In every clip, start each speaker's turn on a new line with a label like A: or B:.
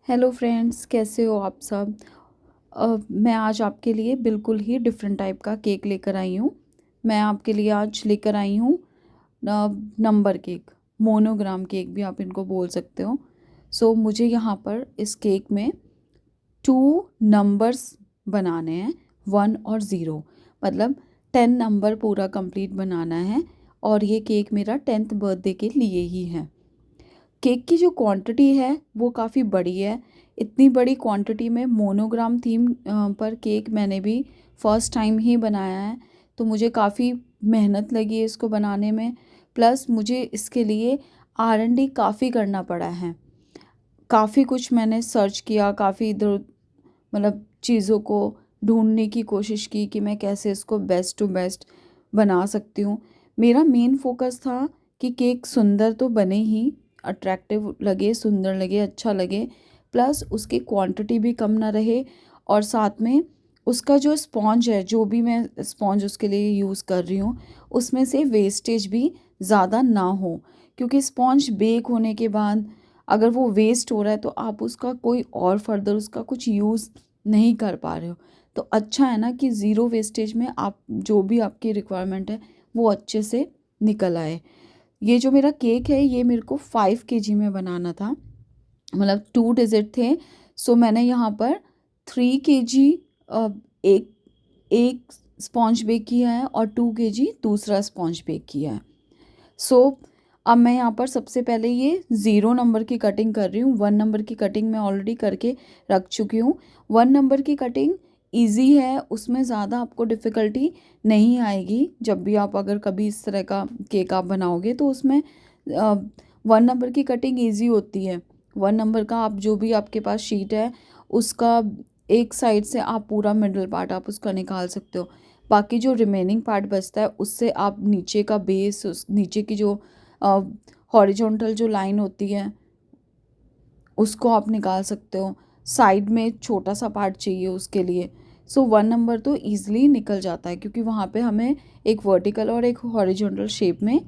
A: Hello friends, कैसे हो आप सब। मैं आज आपके लिए बिल्कुल ही डिफरेंट टाइप का केक लेकर आई हूँ। मैं आपके लिए आज लेकर आई हूँ नंबर केक, मोनोग्राम केक भी आप इनको बोल सकते हो। मुझे यहाँ पर इस केक में 2 नंबर्स बनाने हैं, 1 और 0, मतलब 10 नंबर पूरा कंप्लीट बनाना है। और ये केक मेरा 10th बर्थडे के लिए ही है। केक की जो क्वांटिटी है वो काफ़ी बड़ी है। इतनी बड़ी क्वांटिटी में मोनोग्राम थीम पर केक मैंने भी फर्स्ट टाइम ही बनाया है, तो मुझे काफ़ी मेहनत लगी है इसको बनाने में। प्लस मुझे इसके लिए R&D काफ़ी करना पड़ा है। काफ़ी कुछ मैंने सर्च किया, काफ़ी इधर मतलब चीज़ों को ढूंढने की कोशिश की कि मैं कैसे इसको बेस्ट टू बेस्ट बना सकती हूँ। मेरा मेन फोकस था कि केक सुंदर तो बने ही, अट्रैक्टिव लगे, सुंदर लगे, अच्छा लगे, प्लस उसकी क्वांटिटी भी कम ना रहे। और साथ में उसका जो स्पॉन्ज है, जो भी मैं स्पॉन्ज उसके लिए यूज़ कर रही हूँ, उसमें से वेस्टेज भी ज़्यादा ना हो। क्योंकि स्पॉन्ज बेक होने के बाद अगर वो वेस्ट हो रहा है तो आप उसका कोई और फर्दर उसका कुछ यूज़ नहीं कर पा रहे हो। तो अच्छा है ना कि ज़ीरो वेस्टेज में आप जो भी आपकी रिक्वायरमेंट है वो अच्छे से निकल आए। ये जो मेरा केक है ये मेरे को 5 kg में बनाना था, मतलब 2 डिजिट थे। मैंने यहाँ पर 3 kg एक एक स्पॉन्ज बेक किया है और 2 kg दूसरा स्पॉन्ज बेक किया है। अब मैं यहाँ पर सबसे पहले ये 0 नंबर की कटिंग कर रही हूँ। 1 नंबर की कटिंग मैं ऑलरेडी करके रख चुकी हूँ। 1 नंबर की कटिंग इजी है, उसमें ज़्यादा आपको डिफ़िकल्टी नहीं आएगी। जब भी आप अगर कभी इस तरह का केक आप बनाओगे तो उसमें 1 नंबर की कटिंग इजी होती है। 1 नंबर का आप जो भी आपके पास शीट है उसका एक साइड से आप पूरा मिडल पार्ट आप उसका निकाल सकते हो। बाकी जो रिमेनिंग पार्ट बचता है उससे आप नीचे का बेस, उस नीचे की जो हॉरिजॉन्टल जो लाइन होती है उसको आप निकाल सकते हो। साइड में छोटा सा पार्ट चाहिए उसके लिए। 1 नंबर तो ईज़िली निकल जाता है क्योंकि वहाँ पे हमें एक वर्टिकल और एक हॉरिजॉन्टल शेप में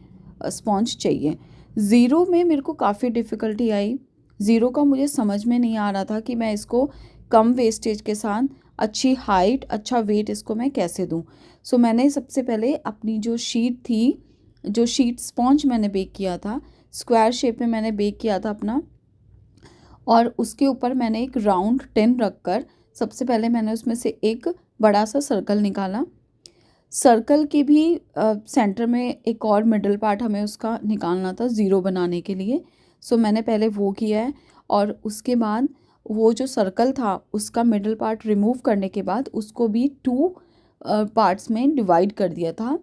A: स्पॉन्ज चाहिए। 0 में मेरे को काफ़ी डिफ़िकल्टी आई। 0 का मुझे समझ में नहीं आ रहा था कि मैं इसको कम वेस्टेज के साथ अच्छी हाइट, अच्छा वेट इसको मैं कैसे दूँ। मैंने सबसे पहले अपनी जो शीट थी, जो शीट स्पॉन्ज मैंने बेक किया था, स्क्वायर शेप में मैंने बेक किया था अपना, और उसके ऊपर मैंने एक राउंड टिन रखकर सबसे पहले मैंने उसमें से एक बड़ा सा सर्कल निकाला। सर्कल के भी सेंटर में एक और मिडल पार्ट हमें उसका निकालना था 0 बनाने के लिए। मैंने पहले वो किया है और उसके बाद वो जो सर्कल था उसका मिडल पार्ट रिमूव करने के बाद उसको भी 2 पार्ट्स में डिवाइड कर दिया था।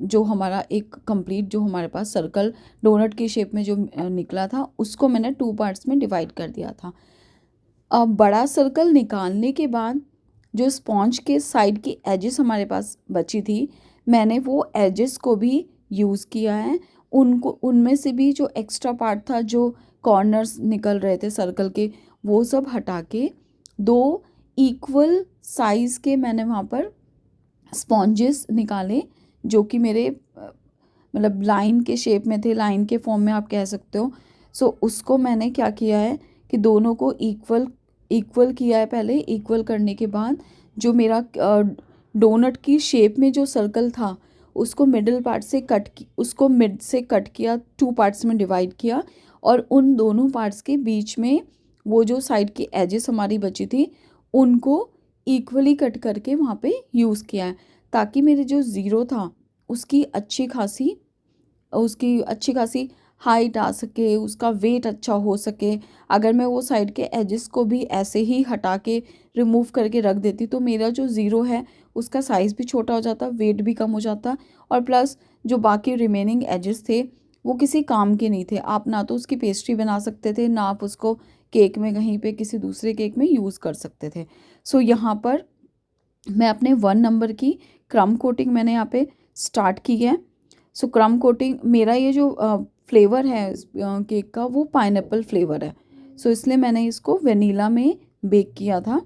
A: जो हमारा एक कंप्लीट जो हमारे पास सर्कल डोनट की शेप में जो निकला था उसको मैंने 2 पार्ट्स में डिवाइड कर दिया था। अब बड़ा सर्कल निकालने के बाद जो स्पॉन्ज के साइड की एजेस हमारे पास बची थी, मैंने वो एजेस को भी यूज़ किया है। उनको उनमें से भी जो एक्स्ट्रा पार्ट था, जो कॉर्नर्स निकल रहे थे सर्कल के, वो सब हटा के 2 इक्वल साइज़ के मैंने वहाँ पर स्पॉन्जेस निकाले, जो कि मेरे मतलब लाइन के शेप में थे, लाइन के फॉर्म में आप कह सकते हो। उसको मैंने क्या किया है कि दोनों को इक्वल इक्वल किया है। पहले इक्वल करने के बाद जो मेरा डोनट की शेप में जो सर्कल था उसको मिडिल पार्ट से उसको मिड से कट किया, 2 पार्ट्स में डिवाइड किया, और उन दोनों पार्ट्स के बीच में वो जो साइड की एजेस हमारी बची थी उनको इक्वली कट करके वहाँ पे यूज़ किया है, ताकि मेरे जो ज़ीरो था उसकी अच्छी खासी हाइट आ सके, उसका वेट अच्छा हो सके। अगर मैं वो साइड के एजेस को भी ऐसे ही हटा के रिमूव करके रख देती तो मेरा जो ज़ीरो है उसका साइज़ भी छोटा हो जाता, वेट भी कम हो जाता, और प्लस जो बाकी रिमेनिंग एजेस थे वो किसी काम के नहीं थे। आप ना तो उसकी पेस्ट्री बना सकते थे, ना आप उसको केक में कहीं पे किसी दूसरे केक में यूज़ कर सकते थे। यहाँ पर मैं अपने 1 नंबर की क्रम कोटिंग मैंने यहाँ पे स्टार्ट की है। क्रम कोटिंग मेरा ये जो फ्लेवर है केक का वो पाइनएप्पल फ्लेवर है। इसलिए मैंने इसको वेनीला में बेक किया था,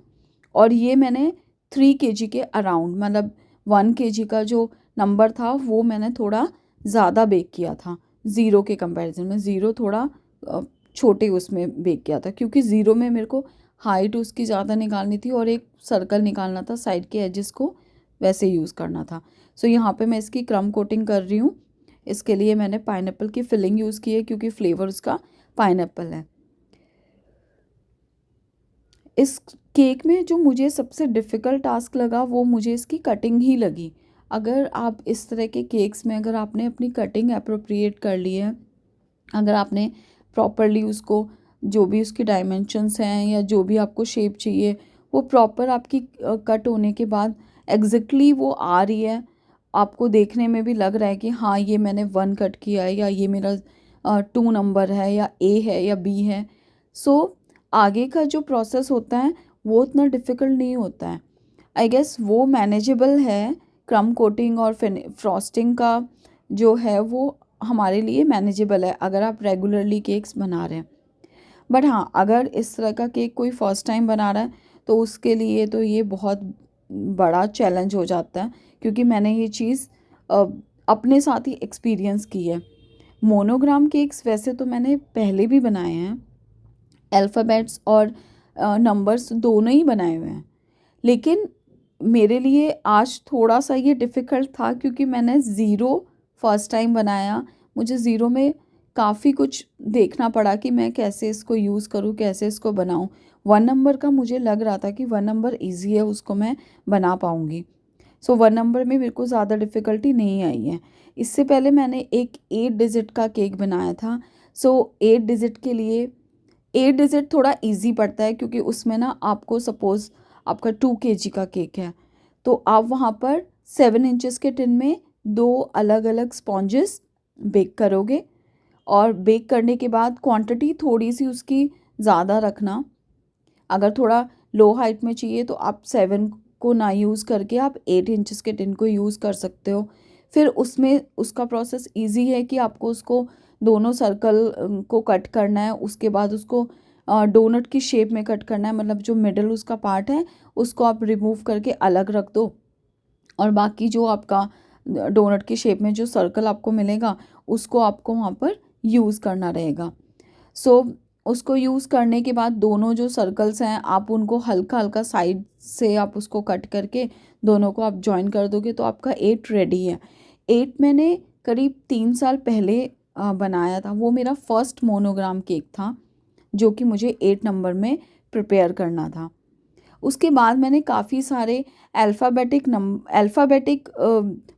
A: और ये मैंने 3 kg के अराउंड, मतलब 1 kg का जो नंबर था वो मैंने थोड़ा ज़्यादा बेक किया था 0 के कंपैरिजन में। 0 थोड़ा छोटे उसमें बेक किया था, क्योंकि ज़ीरो में मेरे को हाइट उसकी ज़्यादा निकालनी थी और एक सर्कल निकालना था, साइड के एजेस को वैसे यूज़ करना था। सो यहाँ पे मैं इसकी क्रम कोटिंग कर रही हूँ। इसके लिए मैंने पाइनएप्पल की फिलिंग यूज़ की है, क्योंकि फ्लेवर उसका पाइनएप्पल है। इस केक में जो मुझे सबसे डिफ़िकल्ट टास्क लगा वो मुझे इसकी कटिंग ही लगी। अगर आप इस तरह के केक्स में अगर आपने अपनी कटिंग अप्रोप्रिएट कर ली है, अगर आपने प्रॉपरली उसको, जो भी उसकी डायमेंशंस हैं या जो भी आपको शेप चाहिए, वो प्रॉपर आपकी कट होने के बाद एग्जैक्टली वो आ रही है, आपको देखने में भी लग रहा है कि हाँ ये मैंने 1 कट किया है, या ये मेरा 2 नंबर है, या ए है या बी है। सो आगे का जो प्रोसेस होता है वो उतना डिफ़िकल्ट नहीं होता है। आई गेस वो मैनेजेबल है। क्रम कोटिंग और फ्रॉस्टिंग का जो है वो हमारे लिए मैनेजेबल है, अगर आप रेगुलरली केक्स बना रहे हैं। बट हाँ, अगर इस तरह का केक कोई फ़र्स्ट टाइम बना रहा है तो उसके लिए तो ये बहुत बड़ा चैलेंज हो जाता है, क्योंकि मैंने ये चीज़ अपने साथ ही एक्सपीरियंस की है। मोनोग्राम केक्स वैसे तो मैंने पहले भी बनाए हैं, अल्फ़ाबेट्स और नंबर्स दोनों ही बनाए हुए हैं, लेकिन मेरे लिए आज थोड़ा सा ये डिफ़िकल्ट था, क्योंकि मैंने ज़ीरो फर्स्ट टाइम बनाया। मुझे ज़ीरो में काफ़ी कुछ देखना पड़ा कि मैं कैसे इसको यूज़ करूँ, कैसे इसको बनाऊँ। 1 नंबर का मुझे लग रहा था कि 1 नंबर ईज़ी है, उसको मैं बना पाऊँगी। सो 1 नंबर में मेरे को ज़्यादा डिफ़िकल्टी नहीं आई है। इससे पहले मैंने एक 8 डिजिट का केक बनाया था। सो 8 डिजिट के लिए 8 डिजिट थोड़ा ईज़ी पड़ता है, क्योंकि उसमें ना आपको सपोज़ आपका 2 केजी का केक है, तो आप वहाँ पर 7 इंचेस के टिन में 2 अलग अलग स्पॉन्जेस बेक करोगे, और बेक करने के बाद क्वांटिटी थोड़ी सी उसकी ज़्यादा रखना। अगर थोड़ा लो हाइट में चाहिए तो आप 7 को ना यूज़ करके आप 8 इंचेस के टिन को यूज़ कर सकते हो। फिर उसमें उसका प्रोसेस इजी है कि आपको उसको दोनों सर्कल को कट करना है, उसके बाद उसको डोनट की शेप में कट करना है, मतलब जो मिडल उसका पार्ट है उसको आप रिमूव करके अलग रख दो, और बाकी जो आपका डोनट की शेप में जो सर्कल आपको मिलेगा उसको आपको वहाँ पर यूज़ करना रहेगा। सो उसको यूज़ करने के बाद दोनों जो सर्कल्स हैं आप उनको हल्का हल्का साइड से आप उसको कट करके दोनों को आप जॉइन कर दोगे तो आपका 8 रेडी है। 8 मैंने करीब 3 साल पहले बनाया था। वो मेरा फर्स्ट मोनोग्राम केक था, जो कि मुझे 8 नंबर में प्रिपेयर करना था। उसके बाद मैंने काफ़ी सारे अल्फ़ाबेटिक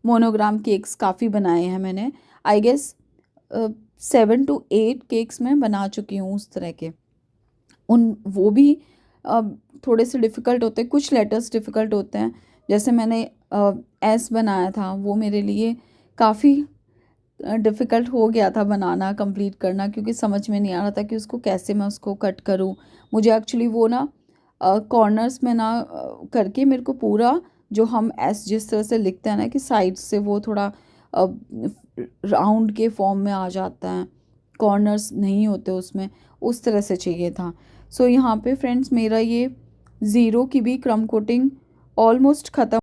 A: मोनोग्राम केक्स काफ़ी बनाए हैं मैंने। आई गेस 7 to 8 केक्स मैं बना चुकी हूँ उस तरह के। वो भी थोड़े से डिफ़िकल्ट होते हैं, कुछ लेटर्स डिफ़िकल्ट होते हैं। जैसे मैंने एस बनाया था, वो मेरे लिए काफ़ी डिफ़िकल्ट हो गया था बनाना, कंप्लीट करना, क्योंकि समझ में नहीं आ रहा था कि उसको कैसे मैं उसको कट करूँ। मुझे एक्चुअली वो ना कॉर्नर्स में ना करके मेरे को पूरा, जो हम एस जिस तरह से लिखते हैं ना कि साइड से वो थोड़ा राउंड के फॉर्म में आ जाता है, कॉर्नर्स नहीं होते उसमें, उस तरह से चाहिए था। सो यहाँ पे फ्रेंड्स मेरा ये ज़ीरो की भी क्रम कोटिंग ऑलमोस्ट ख़त्म